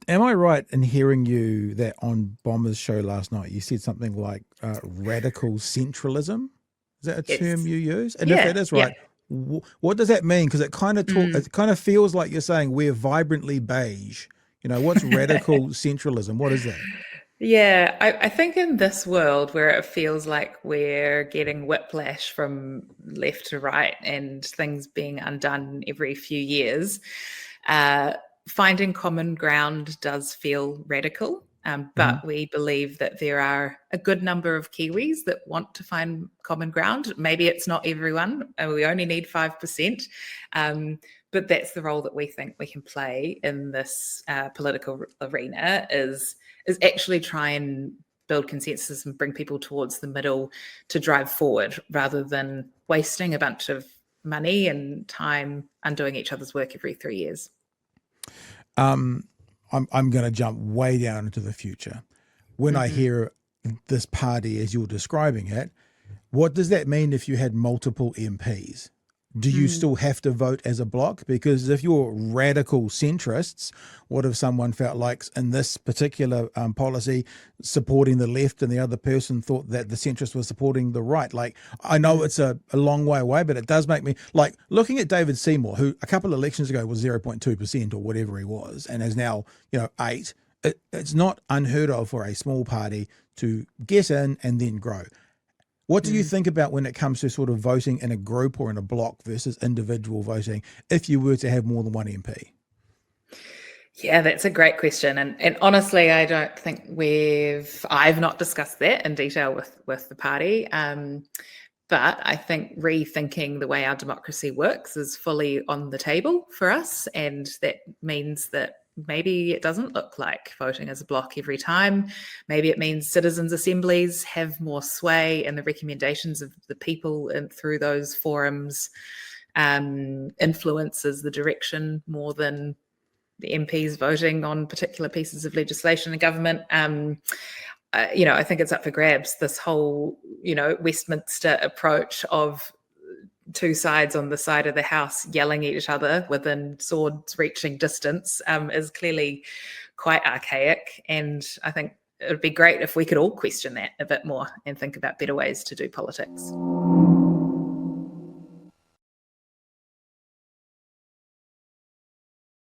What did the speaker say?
Am I right in hearing you that on Bomber's show last night, you said something like radical centralism? Is that a term Yes. you use? And if that Yeah. is Yeah. right, what does that mean? Because Mm. it kind of feels like you're saying we're vibrantly beige. What's radical centralism? What is that? Yeah, I think in this world where it feels like we're getting whiplash from left to right and things being undone every few years, uh, finding common ground does feel radical. Hmm. But we believe that there are a good number of Kiwis that want to find common ground. Maybe it's not everyone, we only need 5%. Um, but that's the role that we think we can play in this political arena is actually try and build consensus and bring people towards the middle to drive forward rather than wasting a bunch of money and time undoing each other's work every 3 years. Um, I'm going to jump way down into the future. When I Mm-hmm. hear this party as you're describing it, what does that mean if you had multiple MPs? Do you Mm. still have to vote as a bloc? Because if you're radical centrists, what if someone felt like in this particular policy supporting the left and the other person thought that the centrist was supporting the right? Like, I know Mm. it's a long way away, but it does make me like looking at David Seymour, who a couple of elections ago was 0.2% or whatever he was, and is now, 8. It's not unheard of for a small party to get in and then grow. What do you Mm. think about when it comes to sort of voting in a group or in a block versus individual voting if you were to have more than one MP? Yeah, that's a great question. And honestly, I don't think I've not discussed that in detail with the party. But I think rethinking the way our democracy works is fully on the table for us. And that means that maybe it doesn't look like voting as a block every time. Maybe it means citizens' assemblies have more sway and the recommendations of the people through those forums influences the direction more than the MPs voting on particular pieces of legislation in government. I think it's up for grabs. This whole, Westminster approach of two sides on the side of the house yelling at each other within swords reaching distance is clearly quite archaic. And I think it would be great if we could all question that a bit more and think about better ways to do politics.